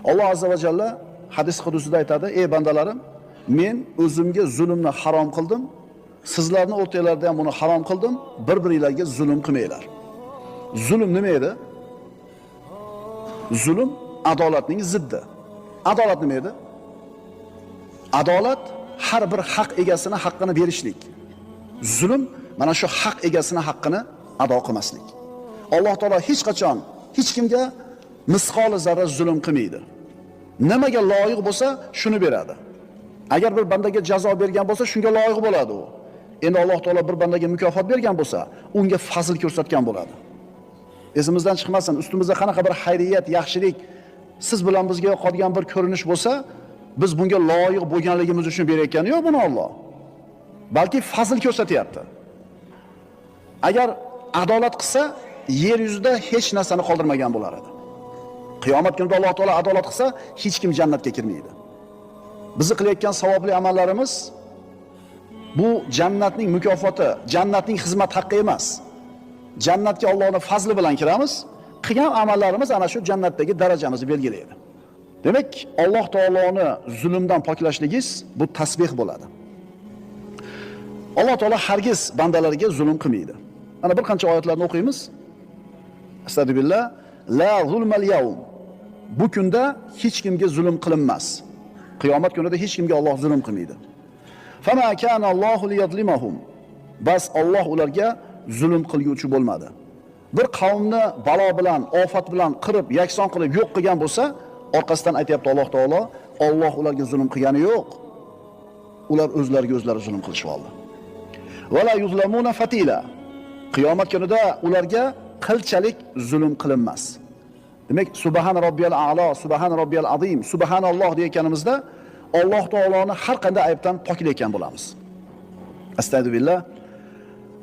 Alloh azza va jalla hadis qudusida aytadi: "Ey bandalarim, men o'zimga zulmni harom qildim. Sizlarning o'rtangizda ham buni harom qildim. Bir-biringizga zulm qilmanglar." Zulm nima edi? Zulm adolatning ziddi. Adolat nima edi? Adolat har bir haq egasini haqqini berishlik. Zulm mana shu haq egasini haqqini ado qilmaslik. Alloh taolo hech qachon hech kimga misqoli zarra zulm qilmaydi. Nimaga loyiq bo'lsa, shuni beradi. Agar bir bandaga jazo bergan bo'lsa, shunga loyiq bo'ladi u. Endi Alloh taolo bir bandaga mukofot bergan bo'lsa, unga fazl ko'rsatgan bo'ladi. Esimizdan chiqmasin, ustimizda qanaqa bir xayriyat, yaxshilik siz bilan bizga yoqadigan bir ko'rinish bo'lsa, biz bunga loyiq bo'lganligimiz uchun berayotgani yo'q buni Alloh. Balki fazl ko'rsatyapti. Agar adolat qilsa, yer yuzida hech narsani qoldirmagan bo'lar edi. Qiyomat kunida Alloh taolo adolat qilsa, hech kim jannatga kirmaydi. Bizni qilayotgan savobli amallarimiz bu jannatning mukofoti, jannatning xizmat haqqi emas. Jannatga Allohning fazli bilan kiramiz. Qilgan amallarimiz ana shu jannatdagi darajamizni belgilaydi. Demak, Alloh taoloni zulmdan poklashligingiz bu tasbih bo'ladi. Alloh taolo hargiz bandalariga zulm qilmaydi. Mana bir qancha oyatlarni o'qiymiz. Astagfirullah, la zulmal yawm. Bu kunda hech kimga zulm qilinmas. Qiyomat kunida hech kimga Alloh zulm qilmaydi. Fama kana Allohu liyazlimahum. Bas Alloh ularga zulm qilguvchi bo'lmadi. Bir qavmni balo bilan, ofat bilan qirib, yakson qilib yo'q qilgan bo'lsa, orqasidan aytayapti Alloh taolo, Alloh ularga zulm qilgani yo'q. Ular o'zlariga o'zlari zulm qilishib oldi. Wala yuzlamuna fatila. Qiyomat kunida ularga qilchalik zulm qilinmas. Demak, subhan robbiyal a'lo, subhan robbiyal azim, subhanalloh deyotganimizda Alloh taoloni har qanday aybdan poklayotgan bo'lamiz. Astagfirullah.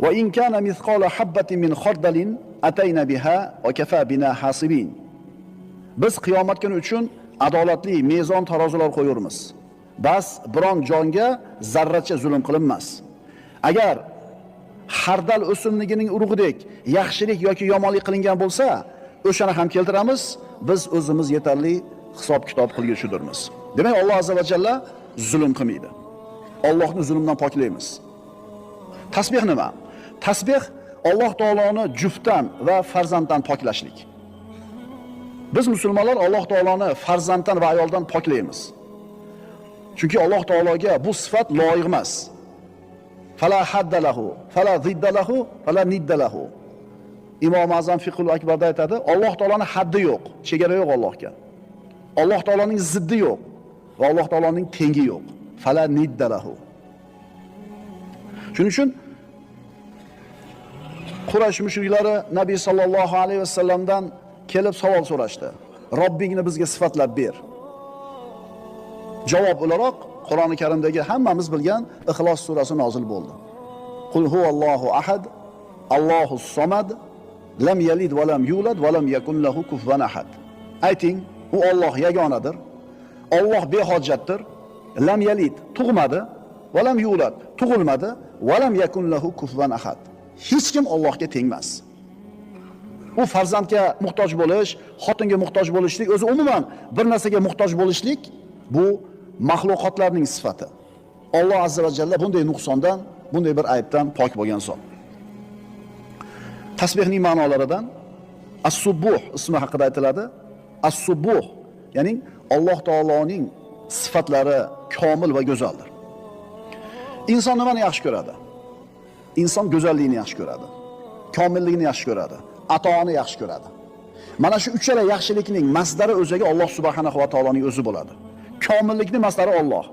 Va in kana mithqala habatin min khardalin atayna biha va kafa bina hasibin. Biz qiyomat kuni uchun adolatli mezon tarozilar qo'yamiz. Bas biron jonga zarracha zulm qilinmas. Agar xardal o'simligining urug'idek yaxshilik yoki yomonlik qilingan bo'lsa, o'shani ham keltiramiz. Biz o'zimiz yetarli hisob-kitob qilguchidirmiz. Demak, Alloh azza va jalla zulm qilmaydi. Allohni zulmdan poklaymiz. Tasbih nima? Tasbih Alloh taoloni juftdan va farzanddan poklashlik. Biz musulmonlar Alloh taoloni farzanddan va ayoldan poklaymiz. Chunki Alloh taologa bu sifat loyiq emas. Fala haddalahu, fala ziddalahu, fala niddalahu. Imom Azam Fiqhul Akbarda aytadi, Alloh taoloning haddi yo'q, chegara yo'q Allohga. Alloh taoloning ziddi yo'q va Alloh taoloning tengi yo'q. Fala niddalahu. Shuning uchun Quraysh mushriklari Nabiy sallallohu alayhi vasallamdan kelib savol so'rashdi. Robbingni bizga sifatlab ber. Javob o'laroq Qur'oni Karimdagi hammamiz bilgan Ixlos surasi nozil bo'ldi. Qul huvallohu ahad, Allohus somad, lam yalid va lam yulad va lam yakun lahu kufuwan ahad. Ayting, u Alloh yagonadir. Alloh behojatdir. Lam yalid tug'madi va lam yulad tug'ilmadi va lam yakun lahu kufuwan ahad. Hech kim Allohga tengmas. U farzandga muhtoj bo'lish, xotinga muhtoj bo'lishlik, o'zi umuman bir narsaga muhtoj bo'lishlik bu maxluqotlarning sifati. Alloh azza va jalla bunday nuqsondan, bunday bir aybdan pok bo'lgan zot. Tasbihning ma'nolaridan as-subbuh ismi haqida aytiladi. As-subbuh, ya'ni Alloh taoloning sifatlari komil va go'zaldir. Inson nimani yaxshi ko'radi? Inson go'zallikni yaxshi ko'radi. Komillikni yaxshi ko'radi. Atoni yaxshi ko'radi. Mana shu uchala yaxshilikning masdari o'ziga Alloh subhanahu va taoloning o'zi bo'ladi. Komillikning masdari Alloh.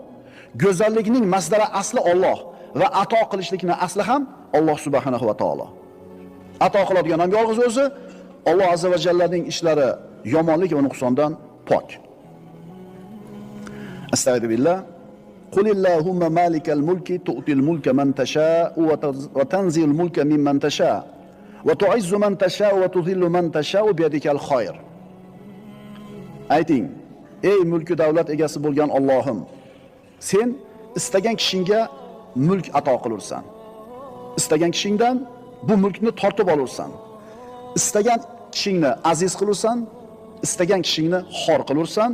Go'zallikning masdari asli Alloh va ato qilishlikning asli ham Alloh subhanahu va taolo. Ato qiladigan ham yolg'iz o'zi, Alloh azza va jallaning ishlari yomonlik va nuqsondan pok. Astagfirullah. Qulillahumma malikal mulki tu'til mulka man tasha'u wa tanzilul mulka mimman tasha'u va tu'izzu man tasha'u va tudhillu man tasha'u biyadikal khayr. Ayting, ey mulk davlat egasi bo'lgan Allohim, sen istagan kishingga mulk ato qilursan. Istagan kishingdan bu mulkni tortib olursan. Istagan kishingni aziz qilursan, istagan kishingni xor qilursan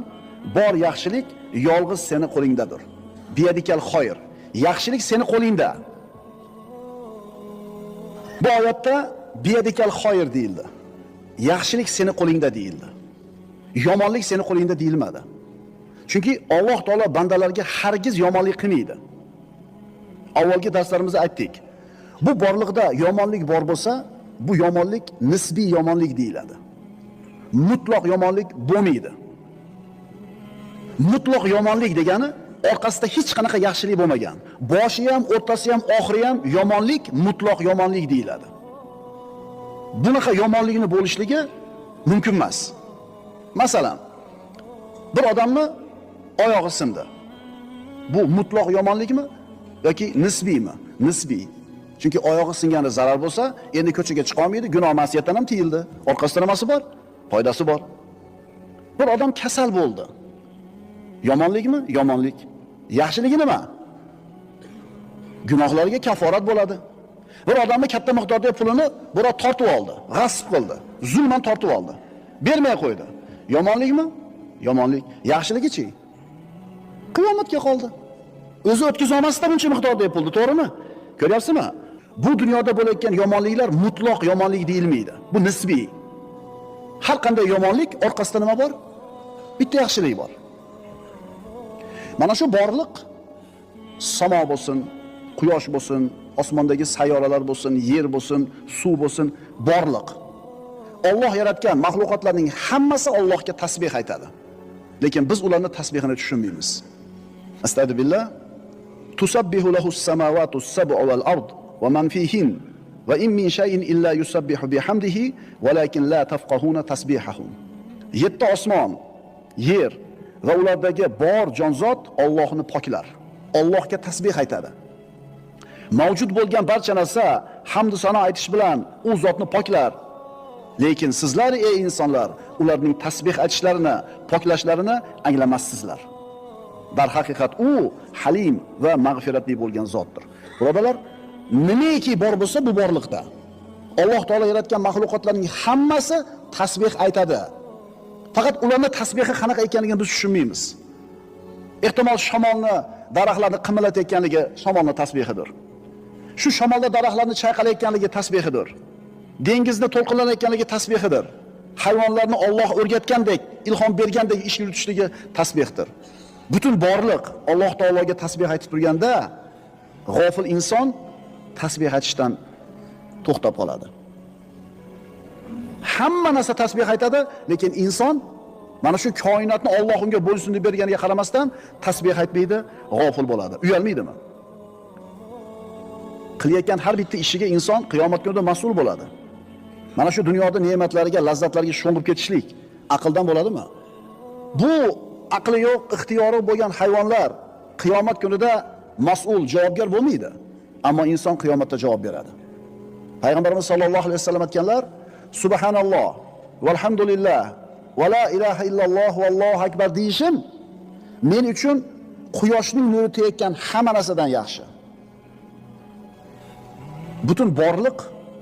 bor yaxshilik yolg'iz seni qo'lingdadir. Biyadikal xoyr. Yaxshilik seni qo'lingda. Bu oyatda biyadikal xoyr deyildi. Yaxshilik seni qo'lingda deyildi. Yomonlik seni qo'lingda deyilmadi. Chunki Alloh taolo bandalarga hargiz yomonlik qilmaydi. Avvalgi darslarimizda aytdik. Bu borliqda yomonlik bor bo'lsa, bu yomonlik nisbiy yomonlik deyiladi. Mutlaq yomonlik bo'lmaydi. Mutlaq yomonlik degani orqasida hech qanaqa yaxshilik bo'lmagan. Boshi ham, o'rtasi ham, oxiri ham yomonlik mutlaq yomonlik deyiladi. Bunaqa yomonlikni bo'lishligi mumkin emas. Masalan, bir odamni oyog'i sindi. Bu mutlaq yomonlikmi yoki nisbiymi? Nisbiy. Chunki oyog'i singani zarar bo'lsa, endi ko'chaga chiqa olmaydi, gunoh ma'siyatdan ham tiyildi. Orqasida nimasi bor? Foydasi bor. Bir odam kasal bo'ldi. Yomonlikmi? Yomonlik. Yaxshiligi nima? Gunohlarga kaforat bo'ladi. Bir odamning katta miqdorda pulini birov tortib oldi, g'asb qildi, zulman tortib oldi. Bermay qo'ydi. Yomonlikmi? Yomonlik. Yaxshiligichi? Qiyomatga qoldi. O'zi o'tkiza olmasdan buncha miqdorda pulni, to'g'rimi? Ko'ryapsizmi? Bu dunyoda bo'layotgan yomonliklar mutlaq yomonlik deyilmaydi. Bu nisbiy. Har qanday yomonlik orqasida nima bor? Bitta yaxshilik bor. Mana shu borliq, samo bo'lsin, quyosh bo'lsin, osmondagi sayyoralar bo'lsin, yer bo'lsin, suv bo'lsin, borliq. Alloh yaratgan mahluqotlarning hammasi Allohga tasbih aytadi. Lekin biz ularning tasbihini tushunmaymiz. Astagfirullah. Tusabbihu lahus samawati as-sab'u wal-ard wa man fihin va in min shay'in illa yusabbihu bihamdihi walakin la tafqahuna tasbihahum. 7 osmon, yer va ulardagi bor jonzot Allohni poklar. Allohga tasbih aytadi. Mavjud bo'lgan barcha narsa hamd va sano aytish bilan u zotni poklar. Lekin sizlar ey insonlar, ularning tasbih aytishlarini, poklashlarini anglamassizlar. Dar haqiqat u halim va mag'firatli bo'lgan zotdir. Birodalar, nimaki bor bo'lsa bu borliqda. Alloh taolo yaratgan mahluqotlarning hammasi tasbih aytadi. Faqat ularning tasbihi qanaqa ekanligini biz tushunmaymiz. Ehtimol shamolni, daraxtlarni qimirlatayotganligi shamolning tasbihidir. Shu shamolda daraxtlarni chayqalayotganligi tasbihidir. Dengizni to'lqinlanayotganligi tasbihidir. Hayvonlarni Alloh o'rgatgandek, ilhom bergandek ish yuritishligi tasbihdir. Butun borliq Alloh taologa tasbih aytib turganda, g'ofil inson tasbih aytishdan to'xtab qoladi. Hamma narsa tasbih aytadi, lekin inson mana shu koinotni Alloh unga bo'ysunib berganiga qaramasdan tasbih aytmaydi, g'ofil bo'ladi. Uyalmaydimi? Qilayotgan har bitta ishiga inson qiyomat kunida mas'ul bo'ladi. Mana shu dunyoda ne'matlariga, lazzatlarga sho'ng'ib ketishlik aqldan bo'ladimi? Bu aqli yo'q, ixtiyori bo'lgan hayvonlar qiyomat kunida mas'ul, javobgar bo'lmaydi. Ammo inson qiyomatda javob beradi. Payg'ambarimiz sollallohu alayhi vasallam aytganlar: Subhanalloh, valhamdulillah, va la ilaha illalloh, vallohu akbar deyishim men uchun quyoshning nuri tegayotgan hamma narsadan yaxshi. Butun borliq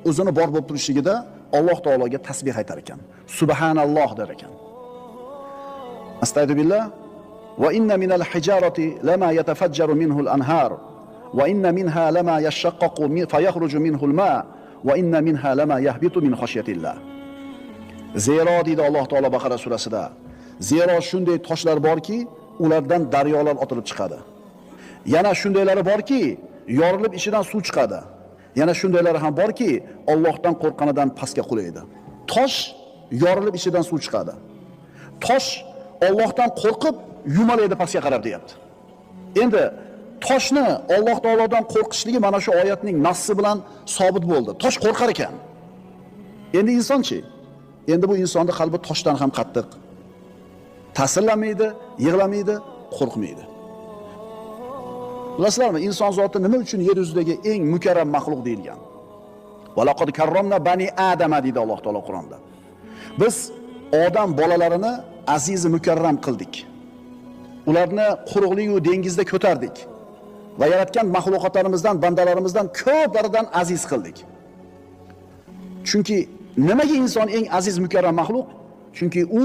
o'zini bor bo'lib turishligida Alloh taologa tasbih aytar ekan. Subhanalloh der ekan. Astagfirullah. Va inna minal hijarati lama yatafajjaru minhu al-anhar va inna minha lama yashaqqaqu fayakhruju minhu al-ma va inna minha lama yahbitu min khashyatillah. Zero deydi Alloh taolo Baqara surasida. Zero shunday toshlar borki, ulardan daryolar otilib chiqadi. Yana shundaylari borki, yorilib ichidan suv chiqadi. Yana shundaylari ham borki, Allohdan qo'rqqanidan pastga qulaydi. Tosh yorilib ichidan suv chiqadi. Tosh Allohdan qo'rqib yumalaydi pastga qarab deyapti. Endi toshni Alloh taolodan qo'rqishligi mana shu oyatning nassi bilan sobit bo'ldi. Tosh qo'rqar ekan. Endi insonchi? Endi bu insonning qalbi toshdan ham qattiq. Ta'sirlanmaydi, yig'lamaydi, qo'rqmaydi. Bilasizlarmi, inson zoti nima uchun yer yuzidagi eng mukarram maxluq deyilgan? Valaqad karramna bani adama deydi Alloh taolo Qur'onda. Biz odam bolalarini aziz mukarram qildik. Ularni quruqlik va dengizda ko'tardik va yaratgan mahluqotlarimizdan, bandalarimizdan ko'plaridan aziz qildik. Chunki nimaga inson eng aziz mukarram maxluq? Chunki u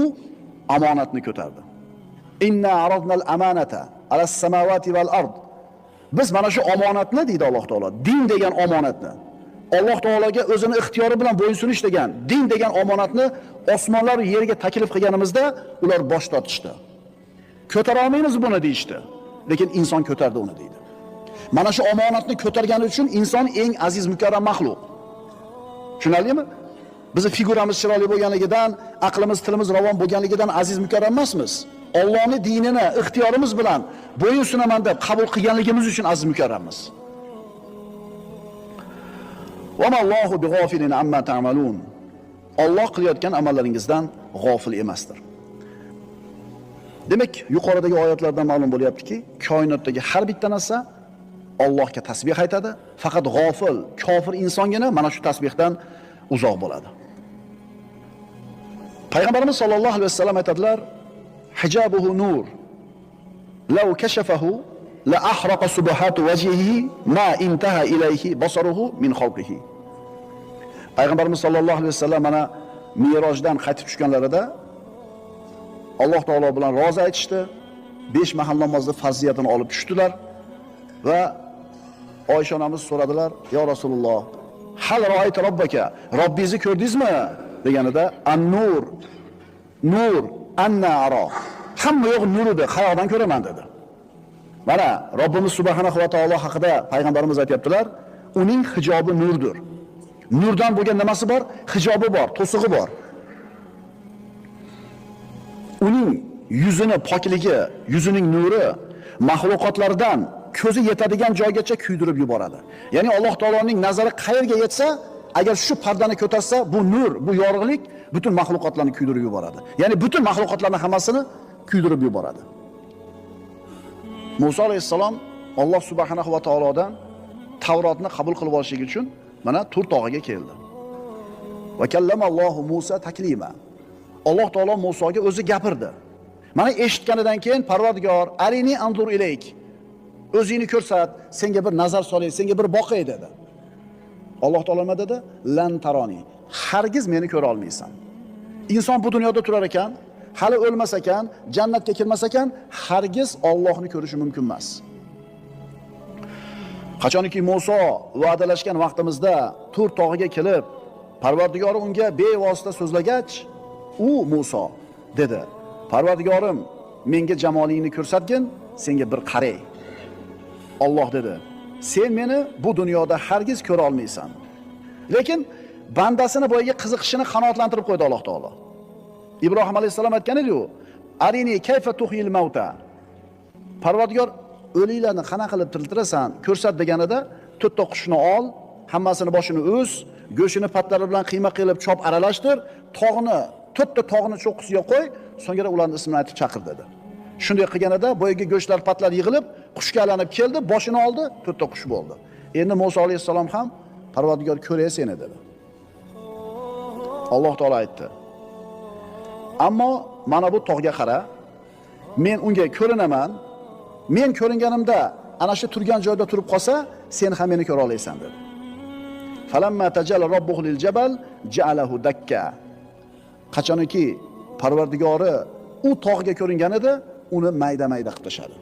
omonatni ko'tardi. Inna aradnal amanata alas samawati val ard. Biz mana shu omonatni deydi Alloh taolo, din degan omonatni, Alloh taologa o'zini ixtiyori bilan bo'ysunish degan din degan omonatni osmonlar va yerga taklif qilganimizda ular bosh tortishdi. Ko'tara olmaymiz buni deyishdi. Lekin inson ko'tardi uni deydi. Mana shu omonatni ko'targani uchun inson eng aziz mukarram maxluq. Tushunarlimi? Bizning figuramiz chiroyli bo'lganligidan, aqlimiz, tilimiz ravon bo'lganligidan aziz mukarram emasmiz. Allohning dinini ixtiyorimiz bilan bo'yinsunaman deb qabul qilganligimiz uchun aziz mukarrammiz. Va mallohu bighafilin amma ta'malun. Alloh qilayotgan amallaringizdan g'ofil emasdir. Demak, yuqoridagi oyatlardan ma'lum bo'lyaptiki, koinotdagi har bitta narsa Allohga tasbih aytadi, faqat g'ofil, kofir insongina mana shu tasbihdan uzoq bo'ladi. Payg'ambarimiz sollallohu alayhi vasallam aytadilar: "Hijabuhu nur. Law kashafahu la ahraqa subhatu wajhihi ma intaha ilayhi basaruhu min xalqihi." Payg'ambarimiz sollallohu alayhi vasallam mana Mirojdan qaytib tushganlarida Alloh taolo bilan rozi aytishdi. 5 mahal namozni farziyatini olib tushdilar va Oysha onamiz so'radilar: "Ya Rasululloh, hal ra'ayta robbaka? Robbingizni ko'rdingizmi?" deganida an-nur, nur, anna ara. Hamma yo'q nurida, qayoqdan ko'raman dedi. Mana Robbimiz subhanahu va taolo haqida payg'ambarimiz aytibdilar, uning hijobi nurdir. Nurdan bo'lgan nimasi bor? Hijobi bor, to'sig'i bor. Uning yuzini pokligi, yuzining nuri mahluqotlardan ko'zi yetadigan joygacha kuydirib yuboradi. Ya'ni Alloh taoloning nazari qayerga yetsa, agar shu pardani ko'tarsa, bu nur, bu yorug'lik butun mahluqotlarni kuydirib yuboradi. Ya'ni butun mahluqotlarning hammasini kuydirib yuboradi. Musa alayhissalom Alloh subhanahu va taolodan Tavrotni qabul qilib olish uchun mana Tur tog'iga keldi. Va kallamallohu Musa taklima. Alloh taolo Musoga o'zi gapirdi. Mana eshitganidan keyin Parvardigor, arini anzur ilayk. O'zingni ko'rsat, senga bir nazar solay, senga bir boqay dedi. Alloh taolo nima dedi? Lan taroni. Hargiz meni ko'ra olmaysan. Inson bu dunyoda turar ekan, hali o'lmas ekan, jannatga kirmas ekan, hargiz Allohni ko'rishi mumkin emas. Qachonki Musa va'dalashgan vaqtimizda Tur tog'iga kelib, Parvardigor unga bevosita so'zlagach, u Musa dedi: "Parvardigorim, menga jamolingni ko'rsatgin, senga bir qaray." Alloh dedi: "Sen meni bu dunyoda hargiz ko'ra olmaysan." Lekin bandasini boyaga qiziqishini qanoatlantirib qo'ydi Alloh taolo. Ibrohim alayhisalom aytgan edi-ku: "Arini kayfa tuhil mauta." Parvardigor, o'liklarni qanaqa qilib tiriltirasan, ko'rsat deganida, to'rtta qushni ol, hammasini boshini o'z, go'shini patlari bilan qiyma qilib chop aralashtir, tog'ni, to'rtta tog'ni cho'qqisiga qo'y, so'ngra ularning ismini aytib chaqir dedi. Shunday qilganida boyaga go'shlar patlar yig'ilib, qushga aylanib keldi, boshini oldi, to'rtta qush bo'ldi. Endi Musa alayhisalom ham Parvardigor ko'ray seni dedi. Alloh taolo aytdi: "Ammo mana bu tog'ga qara, men unga ko'rinaman. Men ko'ringanimda ana shu turgan joyda turib qolsa, sen ham meni ko'ra olaysan" dedi. Falamma tajalla robbuhu lil jabal ja'alahu dakka. Qachonki Parvardigori u tog'ga ko'ringanida, uni mayda-mayda qilib tashadi.